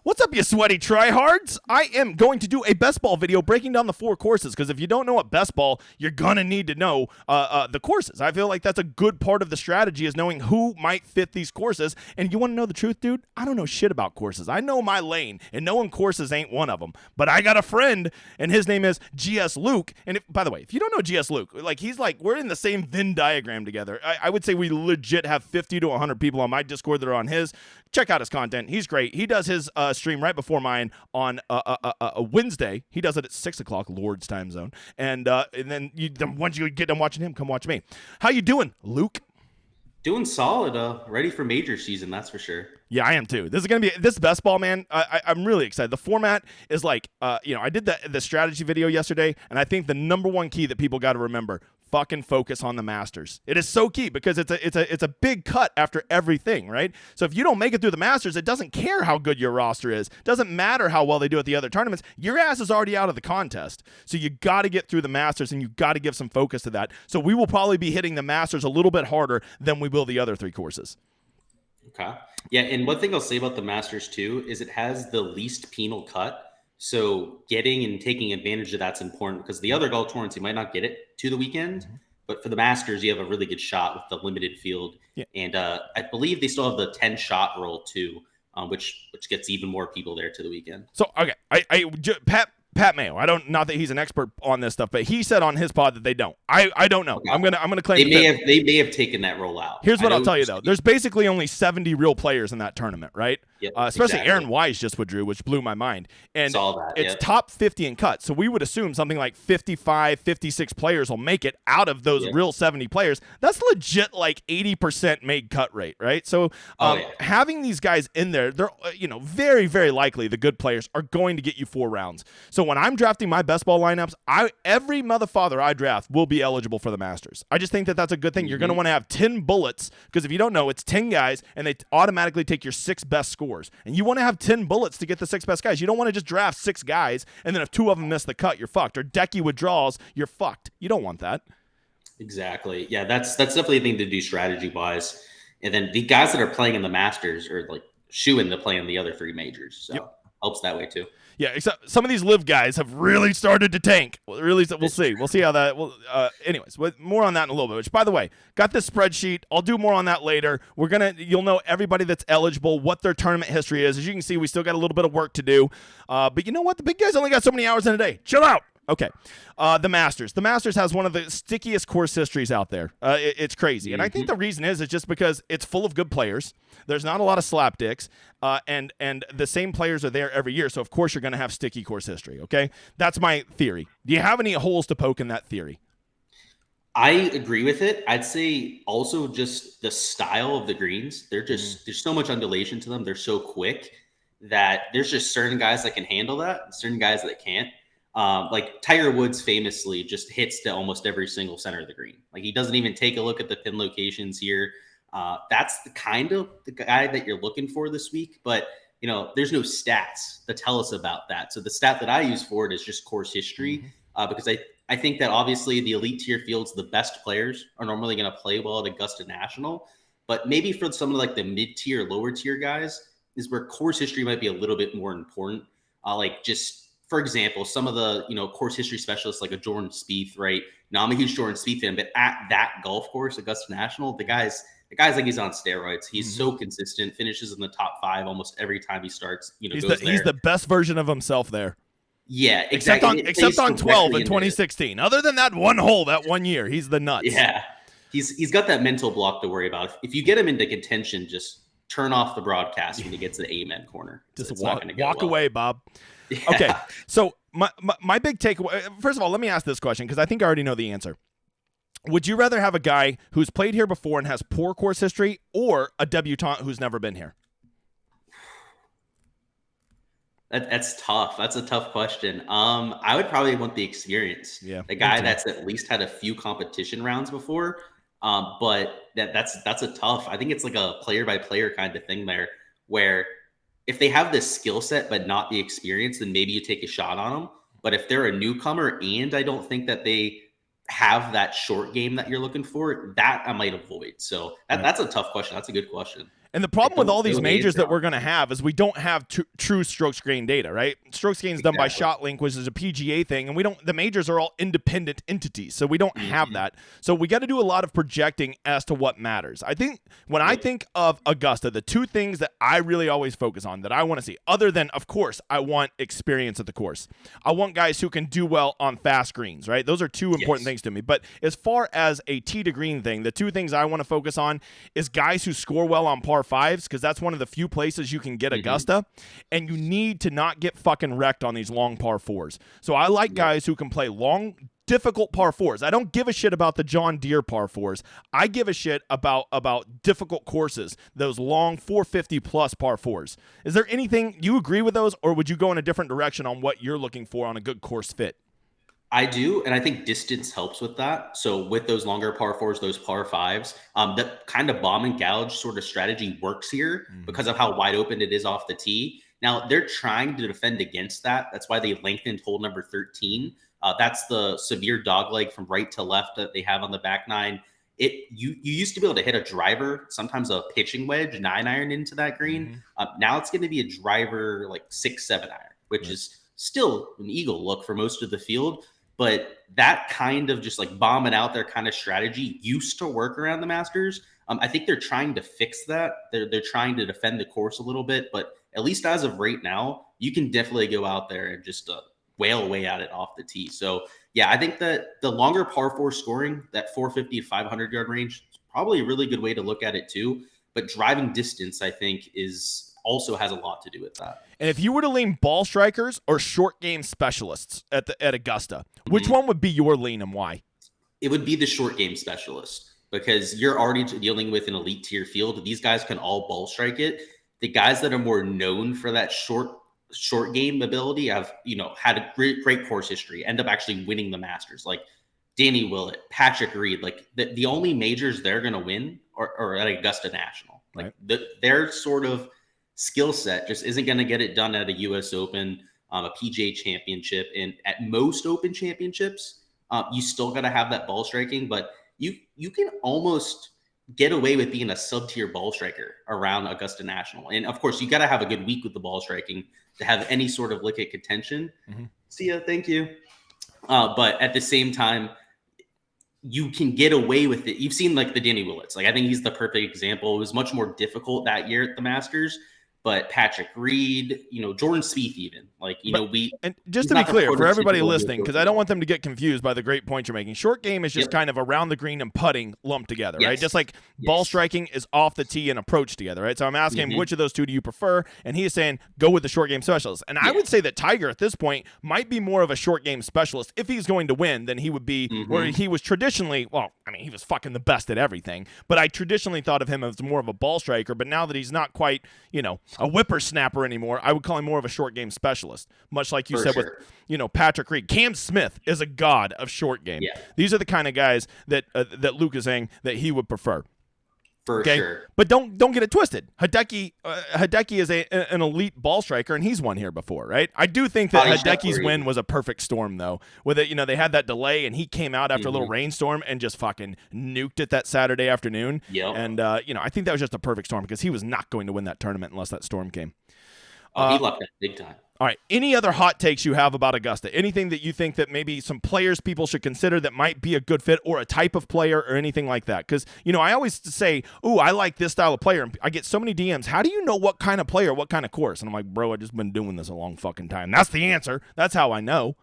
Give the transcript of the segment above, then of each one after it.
What's up, you sweaty tryhards? I am going to do a best ball video breaking down the 4 courses, because if you don't know what best ball, you're going to need to know the courses. I feel like that's a good part of the strategy, is knowing who might fit these courses. And you want to know the truth, dude? I don't know shit about courses. I know my lane, and knowing courses ain't one of them. But I got a friend, and his name is GSLuke. And by the way, if you don't know GSLuke, we're in the same Venn diagram together. I would say we legit have 50 to 100 people on my Discord that are on his. Check out his content. He's great. He does his stream right before mine on a Wednesday. He does it at 6 o'clock Lord's time zone. And then once you get done watching him, come watch me. How you doing, Luke? Doing solid. Ready for major season, that's for sure. Yeah, I am too. This is gonna be this best ball, man. I'm really excited. The format is like, I did the strategy video yesterday, and I think the number one key that people got to remember: fucking focus on the Masters. It is so key, because it's a big cut after everything, right? So if you don't make it through the Masters, it doesn't care how good your roster is. Doesn't matter how well they do at the other tournaments. Your ass is already out of the contest. So you got to get through the Masters, and you got to give some focus to that. So we will probably be hitting the Masters a little bit harder than we will the other 3 courses. Okay. Yeah, and one thing I'll say about the Masters too is it has the least penal cut. So getting and taking advantage of that's important, because the other golf tournaments, you might not get it to the weekend. But for the Masters, you have a really good shot with the limited field. Yeah. And I believe they still have the 10-shot rule too, which gets even more people there to the weekend. So, okay, Pat Mayo. Not that he's an expert on this stuff, but he said on his pod that they don't. I don't know. Okay. I'm gonna claim they may have taken that role out. Here's what I'll tell you though. There's basically only 70 real players in that tournament, right? Yep, especially exactly. Aaron Wise just withdrew, which blew my mind. And it's yep. top 50 in cuts. So we would assume something like 55, 56 players will make it out of those real 70 players. That's legit like 80% made cut rate, right? So having these guys in there, they're very, very likely the good players are going to get you 4 rounds. So when I'm drafting my best ball lineups, every motherfather I draft will be eligible for the Masters. I just think that that's a good thing. You're going to want to have 10 bullets, because if you don't know, it's 10 guys, and they automatically take your 6 best scores. And you want to have 10 bullets to get the 6 best guys. You don't want to just draft 6 guys, and then if 2 of them miss the cut, you're fucked. Or decky withdrawals, you're fucked. You don't want that. Exactly. Yeah, that's definitely a thing to do strategy-wise. And then the guys that are playing in the Masters are like shooing to play in the other 3 majors. So helps that way too. Yeah, except some of these live guys have really started to tank. We'll see. We'll see how that will. Anyways, more on that in a little bit. Which, by the way, got this spreadsheet. I'll do more on that later. You'll know everybody that's eligible, what their tournament history is. As you can see, we still got a little bit of work to do. But you know what? The big guys only got so many hours in a day. Chill out. Okay, the Masters. The Masters has one of the stickiest course histories out there. It's crazy. And I think the reason is just because it's full of good players. There's not a lot of slapdicks, and the same players are there every year. So, of course, you're going to have sticky course history, okay? That's my theory. Do you have any holes to poke in that theory? I agree with it. I'd say also just the style of the greens. They're just there's so much undulation to them. They're so quick that there's just certain guys that can handle that, and certain guys that can't. Like Tiger Woods famously just hits to almost every single center of the green. Like he doesn't even take a look at the pin locations here. That's the kind of the guy that you're looking for this week, but there's no stats that tell us about that. So the stat that I use for it is just course history, because I think that obviously the elite tier fields, the best players are normally going to play well at Augusta National, but maybe for some of like the mid tier, lower tier guys is where course history might be a little bit more important. For example, some of the, course history specialists like a Jordan Spieth, right? Now I'm a huge Jordan Spieth fan, but at that golf course, Augusta National, the guy's like he's on steroids. He's so consistent, finishes in the top 5 almost every time he starts, he's the best version of himself there. Yeah, exactly. Except on 12 in 2016. Other than that one hole, that one year, he's the nuts. Yeah. He's got that mental block to worry about. If you get him into contention, just turn off the broadcast when he gets to the amen corner. Just walk away, Bob. Yeah. Okay, so my big takeaway. First of all, let me ask this question, because I think I already know the answer. Would you rather have a guy who's played here before and has poor course history, or a debutant who's never been here? That's tough. That's a tough question. I would probably want the experience. Yeah, the guy that's at least had a few competition rounds before. But that's a tough. I think it's like a player by player kind of thing there, where if they have this skill set but not the experience, then maybe you take a shot on them. But if they're a newcomer and I don't think that they have that short game that you're looking for, that I might avoid. So that's a tough question. That's a good question. And the problem with all these really majors that we're answer going to have is we don't have true strokes gain data, right? Strokes gain is done by ShotLink, which is a PGA thing, and we don't. The majors are all independent entities, so we don't have that. So we got to do a lot of projecting as to what matters. I think when I think of Augusta, the two things that I really always focus on that I want to see, other than, of course, I want experience at the course. I want guys who can do well on fast greens, right? Those are two important things to me. But as far as a tee to green thing, the two things I want to focus on is guys who score well on par fives, because that's one of the few places you can get Augusta, and you need to not get fucking wrecked on these long par fours. So I like guys who can play long, difficult par fours. I don't give a shit about the John Deere par fours. I give a shit about difficult courses, those long 450 plus par fours. Is there anything you agree with those, or would you go in a different direction on what you're looking for on a good course fit? I do, and I think distance helps with that. So with those longer par fours, those par fives, that kind of bomb and gouge sort of strategy works here because of how wide open it is off the tee. Now they're trying to defend against that. That's why they lengthened hole number 13. That's the severe dogleg from right to left that they have on the back nine. You used to be able to hit a driver, sometimes a pitching wedge, 9-iron into that green. Now it's going to be a driver like 6-7 iron, which is still an eagle look for most of the field. But that kind of just like bombing out there kind of strategy used to work around the Masters. I think they're trying to fix that. They're trying to defend the course a little bit, but at least as of right now, you can definitely go out there and just whale away at it off the tee. So yeah, I think that the longer par four scoring, that 450 to 500 yard range, is probably a really good way to look at it too. But driving distance, I think, also has a lot to do with that. And if you were to lean ball strikers or short game specialists at Augusta, which one would be your lean and why? It would be the short game specialist, because you're already dealing with an elite tier field. These guys can all ball strike it. The guys that are more known for that short game ability have, had a great course history, end up actually winning the Masters, like Danny Willett, Patrick Reed. Like the only majors they're going to win are at Augusta National. Like their sort of skill set just isn't going to get it done at a US Open, a PGA Championship, and at most Open Championships. You still got to have that ball striking, but you can almost get away with being a sub-tier ball striker around Augusta National. And of course, you got to have a good week with the ball striking to have any sort of lick at contention. See ya, thank you. But at the same time, you can get away with it. You've seen like the Danny Willets. Like I think he's the perfect example. It was much more difficult that year at the Masters. But Patrick Reed, Jordan Spieth, even and just to be clear for everybody listening, because I don't want them to get confused by the great point you're making. Short game is just kind of around the green and putting lumped together, right? Just like ball striking is off the tee and approach together, right? So I'm asking him, which of those two do you prefer? And he is saying go with the short game specialist. And I would say that Tiger at this point might be more of a short game specialist if he's going to win than he would be where he was traditionally. Well, I mean, he was fucking the best at everything, but I traditionally thought of him as more of a ball striker. But now that he's not quite, a whippersnapper anymore, I would call him more of a short game specialist, much like you said with Patrick Reed. Cam Smith is a god of short game. These are the kind of guys that Luke is saying that he would prefer. For sure. But don't get it twisted. Hideki is an elite ball striker, and he's won here before, right? I do think that Hideki's win was a perfect storm, though. With it, they had that delay, and he came out after a little rainstorm and just fucking nuked it that Saturday afternoon. And I think that was just a perfect storm because he was not going to win that tournament unless that storm came. He lucked out big time. All right. Any other hot takes you have about Augusta? Anything that you think that maybe some players people should consider that might be a good fit, or a type of player, or anything like that? Because, I always say, "Ooh, I like this style of player." And I get so many DMs. How do you know what kind of player, what kind of course? And I'm like, bro, I've just been doing this a long fucking time. That's the answer. That's how I know.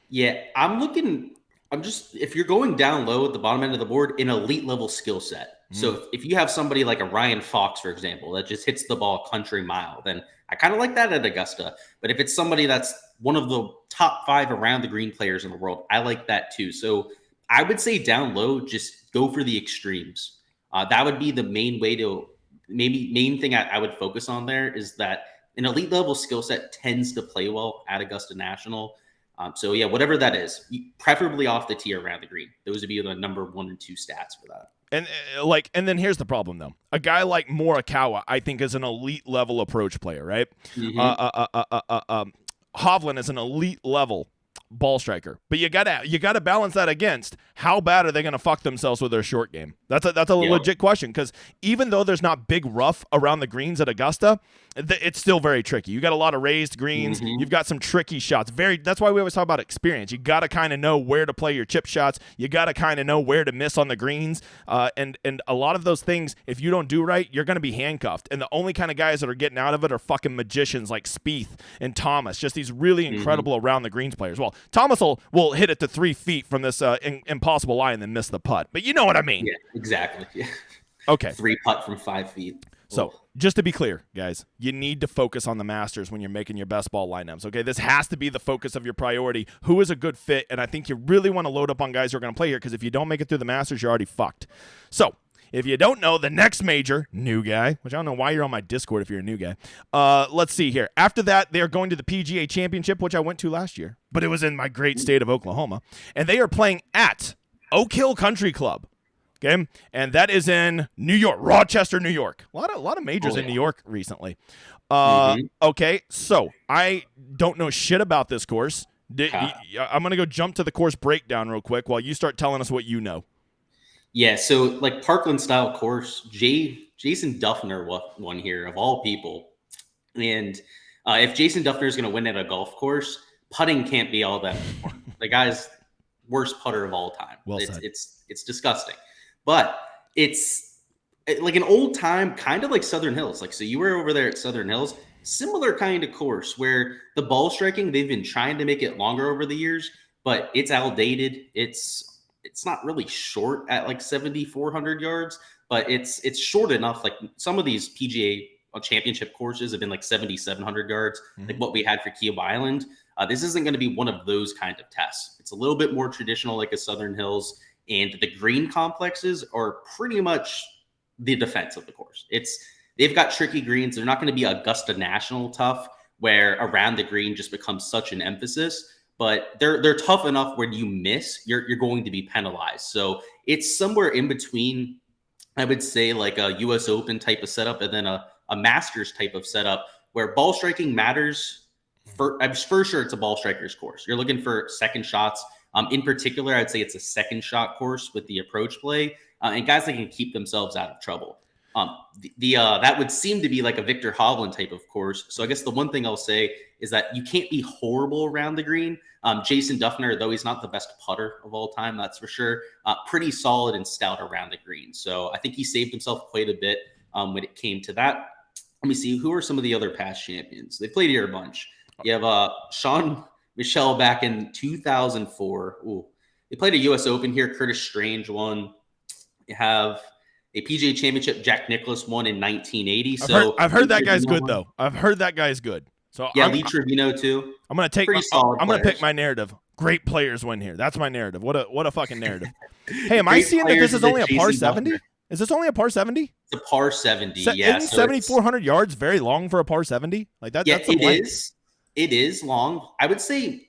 Yeah. If you're going down low at the bottom end of the board, an elite level skill set. So if you have somebody like a Ryan Fox, for example, that just hits the ball country mile, then I kind of like that at Augusta. But if it's somebody that's one of the top 5 around the green players in the world, I like that too. So I would say down low, just go for the extremes. That would be the main way main thing I would focus on there, is that an elite level skill set tends to play well at Augusta National. So yeah, whatever that is, preferably off the tee around the green. Those would be the number 1 and 2 stats for that. And then here's the problem though. A guy like Morikawa, I think, is an elite level approach player, right? Hovland is an elite level ball striker, but you gotta balance that against how bad are they gonna fuck themselves with their short game. That's a Yep. legit question, because even though there's not big rough around the greens at Augusta, it's still very tricky. You got a lot of raised greens. You've got some tricky shots. That's why we always talk about experience. You got to kind of know where to play your chip shots. You got to kind of know where to miss on the greens. And a lot of those things, if you don't do right, you're going to be handcuffed. And the only kind of guys that are getting out of it are fucking magicians like Spieth and Thomas. Just these really incredible around the greens players. Well, Thomas will hit it to 3 feet from this impossible lie and then miss the putt. But you know what I mean. Yeah, exactly. Yeah. Okay. 3 putt from 5 feet. So, just to be clear, guys, you need to focus on the Masters when you're making your best ball lineups, okay? This has to be the focus of your priority. Who is a good fit? And I think you really want to load up on guys who are going to play here, because if you don't make it through the Masters, you're already fucked. So, if you don't know, the next major, new guy, which I don't know why you're on my Discord if you're a new guy. Let's see here. After that, they are going to the PGA Championship, which I went to last year, but it was in my great state of Oklahoma. And they are playing at Oak Hill Country Club. Okay, and that is in New York, Rochester, New York. A lot of majors in New York recently. Okay, so I don't know shit about this course. I'm gonna go jump to the course breakdown real quick while you start telling us what you know. Yeah, so like Parkland style course, Jason Duffner won here of all people, and if Jason Duffner is going to win at a golf course, putting can't be all that important. The guy's worst putter of all time. Well said. It's disgusting. But it's like an old time, kind of like Southern Hills. Like, so you were over there at Southern Hills, similar kind of course where the ball striking, they've been trying to make it longer over the years, but it's outdated. It's not really short at like 7,400 yards, but it's short enough. Like some of these PGA championship courses have been like 7,700 yards, like what we had for Kiowa Island. This isn't going to be one of those kind of tests. It's a little bit more traditional, like a Southern Hills. And the green complexes are pretty much the defense of the course. They've got tricky greens. They're not going to be Augusta National tough, where around the green just becomes such an emphasis. But they're tough enough when you miss, you're going to be penalized. So it's somewhere in between, I would say, like a U.S. Open type of setup and then a Masters type of setup where ball striking matters. I'm for sure it's a ball striker's course. You're looking for second shots. In particular, I'd say it's a second shot course with the approach play and guys that can keep themselves out of trouble. That would seem to be like a Victor Hovland type of course. So I guess the one thing I'll say is that you can't be horrible around the green. Jason Duffner, though he's not the best putter of all time, that's for sure, pretty solid and stout around the green. So I think he saved himself quite a bit when it came to that. Let me see. Who are some of the other past champions? They played here a bunch. You have Sean Michelle back in 2004. Ooh. They played a U.S. Open here. Curtis Strange won. You have a PGA Championship. Jack Nicklaus won in 1980. I've heard that guy's good, though. I've heard that guy's good. So yeah, Lee Trevino too. I'm gonna pick my narrative. Great players win here. That's my narrative. What a fucking narrative. Hey, am I seeing that this is only a par 70? Is this only a par 70? It's a par 70. Yeah, isn't 7,400 yards very long for a par 70? Like that. Yeah, that's it is. It is long. I would say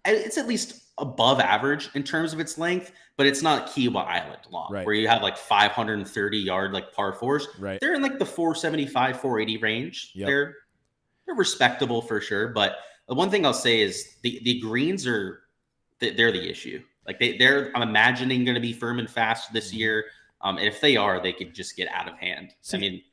it's at least above average in terms of its length, but it's not Kiowa Island long, right, where you have like 530 yard like par fours. Right. They're in like the 475, 480 range. Yep. They're respectable for sure. But the one thing I'll say is the greens they're the issue. Like I'm imagining going to be firm and fast this year. And if they are, they could just get out of hand. See, I mean,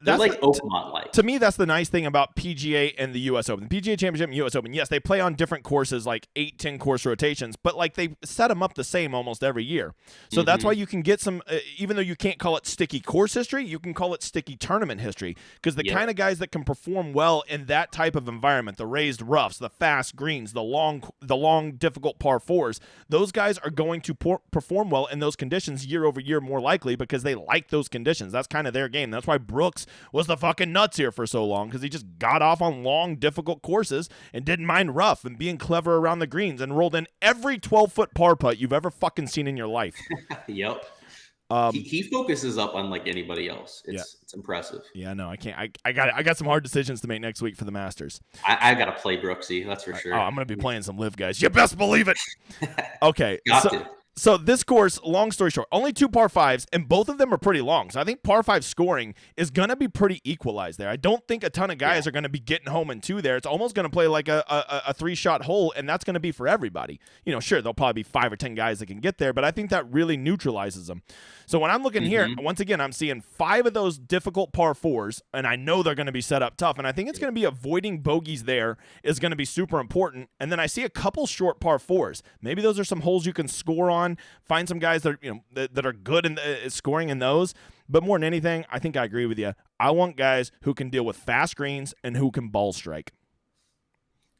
they're like Oakmont-like. To me, that's the nice thing about PGA and the U.S. Open. The PGA Championship and U.S. Open, yes, they play on different courses, like 8-10 course rotations, but like they set them up the same almost every year. So that's why you can get some, even though you can't call it sticky course history, you can call it sticky tournament history, because the kind of guys that can perform well in that type of environment, the raised roughs, the fast greens, the long difficult par fours, those guys are going to perform well in those conditions year over year more likely, because they like those conditions. That's kind of their game. That's why Brooks was the fucking nuts here for so long, because he just got off on long, difficult courses and didn't mind rough and being clever around the greens and rolled in every 12-foot par putt you've ever fucking seen in your life. Yep. He focuses up unlike anybody else. It's impressive. Yeah, no, I can't. I got some hard decisions to make next week for the Masters. I got to play Brooksy, that's for sure. I'm going to be playing some live guys. You best believe it. Okay. So this course, long story short, only 2 par 5s, and both of them are pretty long. So I think par 5 scoring is going to be pretty equalized there. I don't think a ton of guys are going to be getting home in 2 there. It's almost going to play like a 3-shot hole, and that's going to be for everybody. Sure, there'll probably be 5 or 10 guys that can get there, but I think that really neutralizes them. So when I'm looking here, once again, I'm seeing 5 of those difficult par 4s, and I know they're going to be set up tough, and I think it's going to be avoiding bogeys there is going to be super important. And then I see a couple short par 4s. Maybe those are some holes you can score on. Find some guys that that are good in scoring in those. But more than anything, I think I agree with you. I want guys who can deal with fast greens and who can ball strike.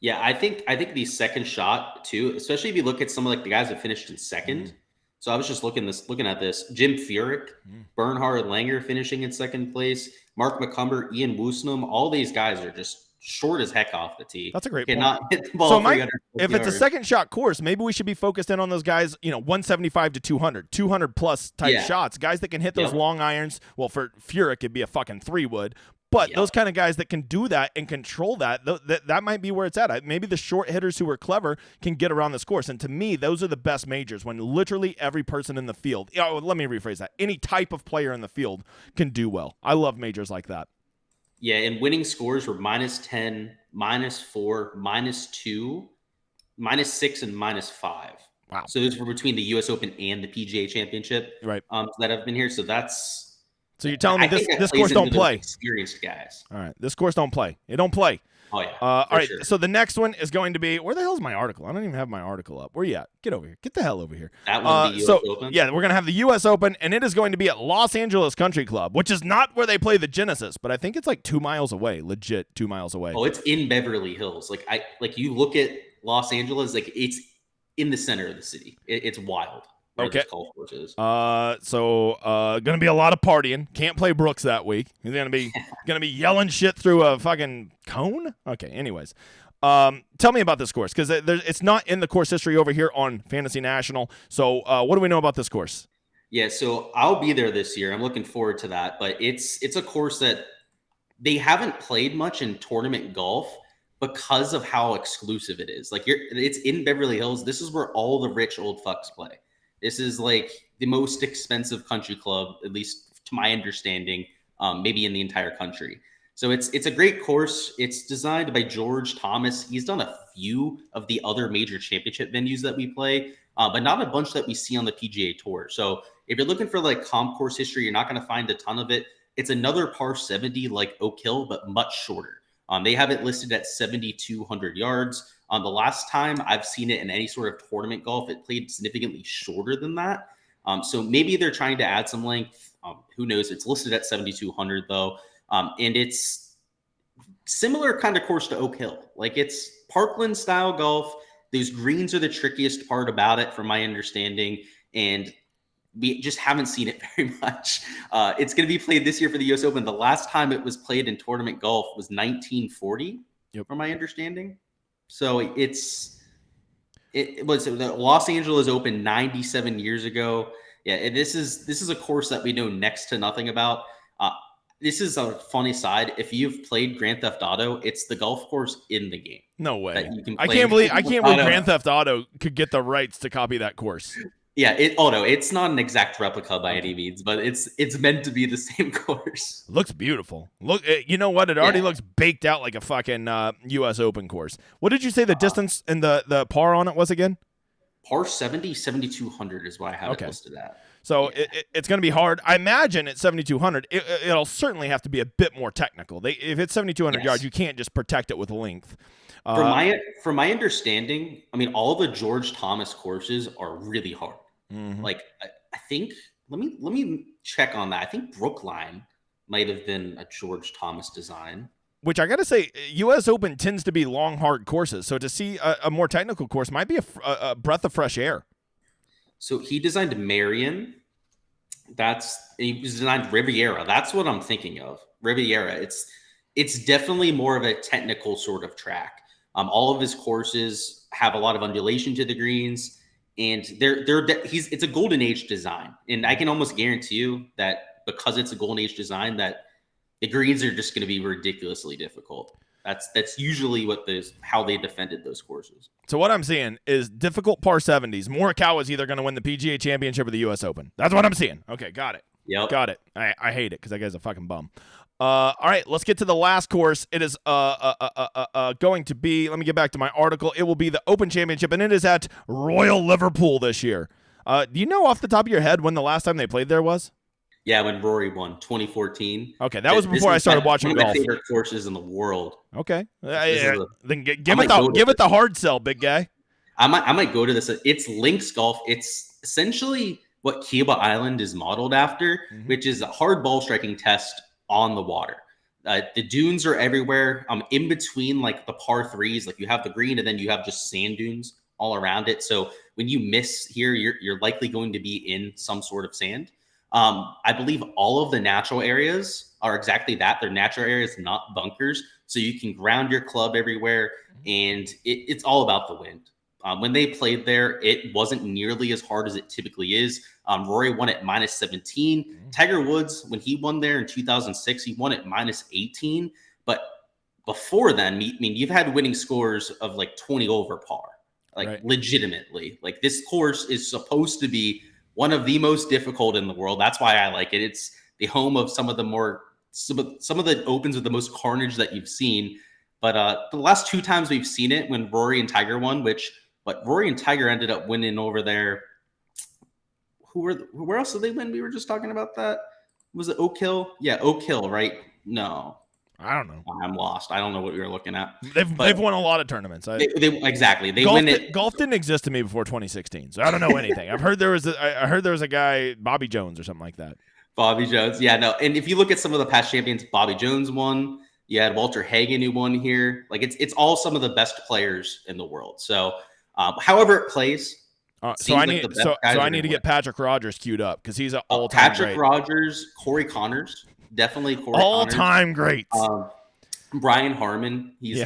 Yeah, I think the second shot too, especially if you look at some of like the guys that finished in second. So I was just looking at this. Jim Furyk, Bernhard Langer finishing in second place, Mark McCumber, Ian Woosnam. All these guys are just short as heck off the tee. That's a great Cannot point. hit the ball. So if it's a second shot course, maybe we should be focused in on those guys, 175 to 200, 200 plus type shots, guys that can hit those long irons. Well, for Furyk, it'd be a fucking 3-wood. But those kind of guys that can do that and control that might be where it's at. Maybe the short hitters who are clever can get around this course. And to me, those are the best majors, when literally every person in the field, let me rephrase that, any type of player in the field can do well. I love majors like that. Yeah, and winning scores were -10, -4, -2, -6, and -5. Wow. So those were between the U.S. Open and the PGA Championship, right? That have been here. So you're telling me this course don't play? Experienced guys. All right, this course don't play. It don't play. Oh yeah. All right. Sure. So the next one is going to be, where the hell's my article? I don't even have my article up. Where you at? Get over here. Get the hell over here. That one, the U.S. Open. Yeah, we're gonna have the U.S. Open, and it is going to be at Los Angeles Country Club, which is not where they play the Genesis, but I think it's like 2 miles away. Legit 2 miles away. Oh, it's in Beverly Hills. Like you look at Los Angeles, like it's in the center of the city. It's wild. Okay. Golf courses. Gonna be a lot of partying. Can't play Brooks that week. He's gonna be yelling shit through a fucking cone. Okay. Anyways, tell me about this course, because it's not in the course history over here on Fantasy National. So, what do we know about this course? Yeah, so I'll be there this year. I'm looking forward to that. But it's a course that they haven't played much in tournament golf because of how exclusive it is. Like it's in Beverly Hills. This is where all the rich old fucks play. This is like the most expensive country club, at least to my understanding, maybe in the entire country. So it's a great course. It's designed by George Thomas. He's done a few of the other major championship venues that we play, but not a bunch that we see on the PGA Tour. So if you're looking for like comp course history, you're not going to find a ton of it. It's another par 70 like Oak Hill, but much shorter. They have it listed at 7,200 yards. The last time I've seen it in any sort of tournament golf, it played significantly shorter than that. So maybe they're trying to add some length. Who knows? It's listed at 7,200 though. And it's similar kind of course to Oak Hill. Like it's Parkland style golf. Those greens are the trickiest part about it, from my understanding. And we just haven't seen it very much. It's going to be played this year for the U.S. Open. The last time it was played in tournament golf was 1940, from my understanding. So it was the Los Angeles Open 97 years ago. Yeah, this is a course that we know next to nothing about. This is a funny side. If you've played Grand Theft Auto, it's the golf course in the game. No way. I can't believe Grand Theft Auto could get the rights to copy that course. Yeah, it's not an exact replica by any means, but it's meant to be the same course. Looks beautiful. Look, you know what? It already looks baked out like a fucking U.S. Open course. What did you say the distance and the par on it was again? Par 70, 7,200 is what I have it listed at. So it's going to be hard. I imagine at 7,200, it'll certainly have to be a bit more technical. If it's 7,200 yards, you can't just protect it with length. From my understanding, I mean, all the George Thomas courses are really hard. Mm-hmm. Like I think, let me check on that. I think Brookline might have been a George Thomas design. Which I got to say, U.S. Open tends to be long, hard courses. So to see a more technical course might be a breath of fresh air. So he designed Marion. He designed Riviera. That's what I'm thinking of. Riviera. It's definitely more of a technical sort of track. All of his courses have a lot of undulation to the greens, and it's a golden age design. And I can almost guarantee you that because it's a golden age design, that the greens are just going to be ridiculously difficult. That's usually how they defended those courses. So what I'm seeing is difficult par 70s. Morikawa is either going to win the PGA Championship or the U.S. Open. That's what I'm seeing. Okay, got it. Yep. Got it. I hate it because that guy's a fucking bum. All right, let's get to the last course. It is going to be, let me get back to my article. It will be the Open Championship, and it is at Royal Liverpool this year. Do you know off the top of your head when the last time they played there was? Yeah, when Rory won 2014. Okay, that was before I started watching golf. One of my favorite courses in the world. Okay. Then give it the hard sell, big guy. I might go to this. It's links golf. It's essentially what Kiawah Island is modeled after, which is a hard ball striking test on the water. The dunes are everywhere. In between like the par threes, like you have the green and then you have just sand dunes all around it. So when you miss here, you're likely going to be in some sort of sand. I believe all of the natural areas are exactly that. They're natural areas, not bunkers. So you can ground your club everywhere, and it's all about the wind. When they played there, it wasn't nearly as hard as it typically is. Rory won at -17. Tiger Woods, when he won there in 2006, he won at -18. But before then, I mean, you've had winning scores of like 20 over par, legitimately. Like this course is supposed to be one of the most difficult in the world. That's why I like it. It's the home of some of the opens with the most carnage that you've seen. But the last two times we've seen it, when Rory and Tiger won, but Rory and Tiger ended up winning over there. Where else did they win? We were just talking about that. Was it Oak Hill? Yeah, Oak Hill, right? No. I don't know. I'm lost. I don't know what we were looking at. They've won a lot of tournaments. Exactly. Golf didn't exist to me before 2016, so I don't know anything. I heard there was a guy, Bobby Jones or something like that. Bobby Jones. Yeah, no. And if you look at some of the past champions, Bobby Jones won. You had Walter Hagen who won here. Like it's all some of the best players in the world. So however it plays. So I need to get Patrick Rogers queued up because he's an all-time Patrick Rogers, Corey Connors. Definitely Corey all-time great. Brian Harmon, he's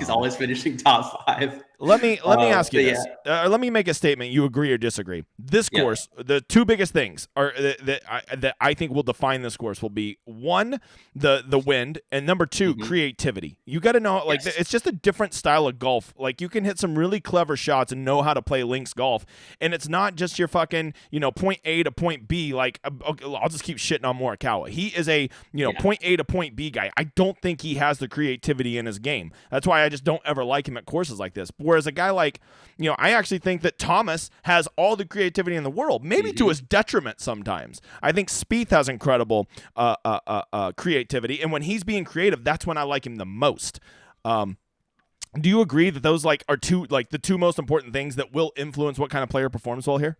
always finishing top 5. Let me ask you this. Let me make a statement. You agree or disagree? This course, the two biggest things are that I think will define this course will be one, the wind, and number two, creativity. You got to know, like, it's just a different style of golf. Like, you can hit some really clever shots and know how to play links golf, and it's not just your fucking point A to point B. Like, I'll just keep shitting on Morikawa. He is a point A to point B guy. I don't think he has the creativity in his game. That's why I just don't ever like him at courses like this. Whereas a guy like, I actually think that Thomas has all the creativity in the world, maybe to his detriment sometimes. I think Spieth has incredible creativity, and when he's being creative, that's when I like him the most. Do you agree that those are the two most important things that will influence what kind of player performs well here?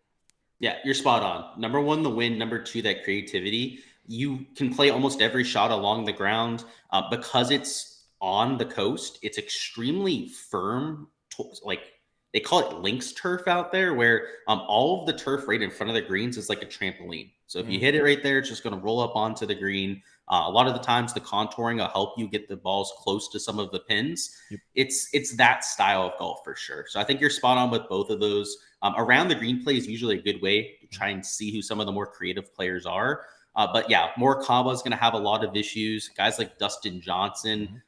Yeah, you're spot on. Number one, the wind. Number two, that creativity. You can play almost every shot along the ground because it's on the coast. It's extremely firm. Like they call it links turf out there, where all of the turf right in front of the greens is like a trampoline. So if you hit it right there, it's just going to roll up onto the green. A lot of the times the contouring will help you get the balls close to some of the pins. Yep. It's that style of golf for sure. So I think you're spot on with both of those. Around the green play is usually a good way to try and see who some of the more creative players are. But yeah, Morikawa is going to have a lot of issues. Guys like Dustin Johnson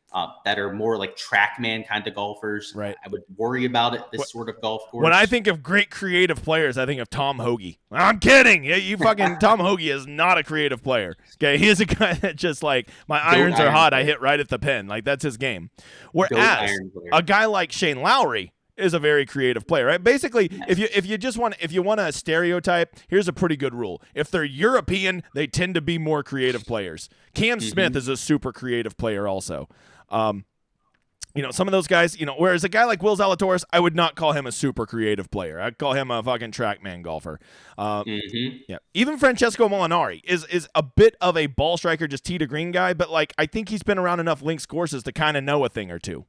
that are more like TrackMan kind of golfers. Right. I would worry about it, sort of golf course. When I think of great creative players, I think of Tom Hoagie. I'm kidding. You fucking Tom Hoagie is not a creative player. Okay, he is a guy that just like, my irons are hot, I hit right at the pin. Like, that's his game. Whereas a guy like Shane Lowry is a very creative player, right? Basically, if you want to stereotype, here's a pretty good rule. If they're European, they tend to be more creative players. Cam Smith is a super creative player also. Some of those guys, whereas a guy like Will Zalatoris, I would not call him a super creative player. I'd call him a fucking TrackMan golfer. Yeah. Even Francesco Molinari is a bit of a ball striker, just tee to green guy, but like I think he's been around enough links courses to kind of know a thing or two.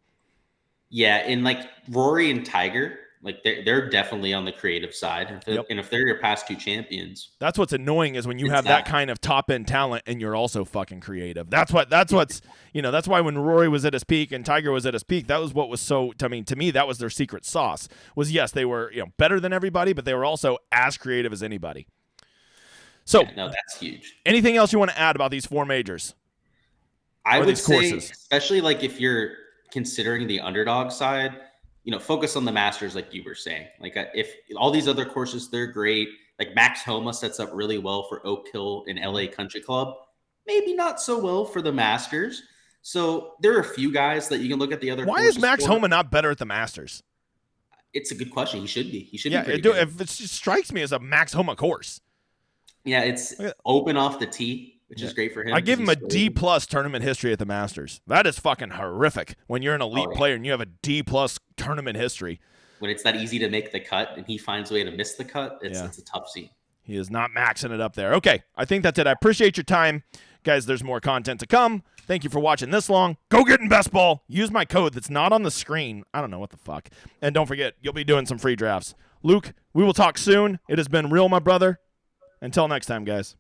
Yeah, and like Rory and Tiger, like they're definitely on the creative side. And if they're your past two champions. That's what's annoying is when you have that kind of top end talent and you're also fucking creative. That's why when Rory was at his peak and Tiger was at his peak, that was what was so, to me, that was their secret sauce. Was yes, they were, better than everybody, but they were also as creative as anybody. So, no, that's huge. Anything else you want to add about these four majors? I or would these say, courses? especially like if you're considering the underdog side, focus on the Masters, like you were saying. Like if all these other courses, they're great. Like Max Homa sets up really well for Oak Hill and LA Country Club. Maybe not so well for the Masters. So there are a few guys that you can look at the other Why courses is Max for. Homa not better at the Masters? It's a good question. He should be. He should Yeah, be pretty good. it strikes me as a Max Homa course. Yeah, it's open off the tee, which is great for him. I give him a D+ tournament history at the Masters. That is fucking horrific when you're an elite player and you have a D+ tournament history. When it's that easy to make the cut and he finds a way to miss the cut, it's a tough scene. He is not maxing it up there. Okay, I think that's it. I appreciate your time. Guys, there's more content to come. Thank you for watching this long. Go get in Bestball. Use my code that's not on the screen. I don't know what the fuck. And don't forget, you'll be doing some free drafts. Luke, we will talk soon. It has been real, my brother. Until next time, guys.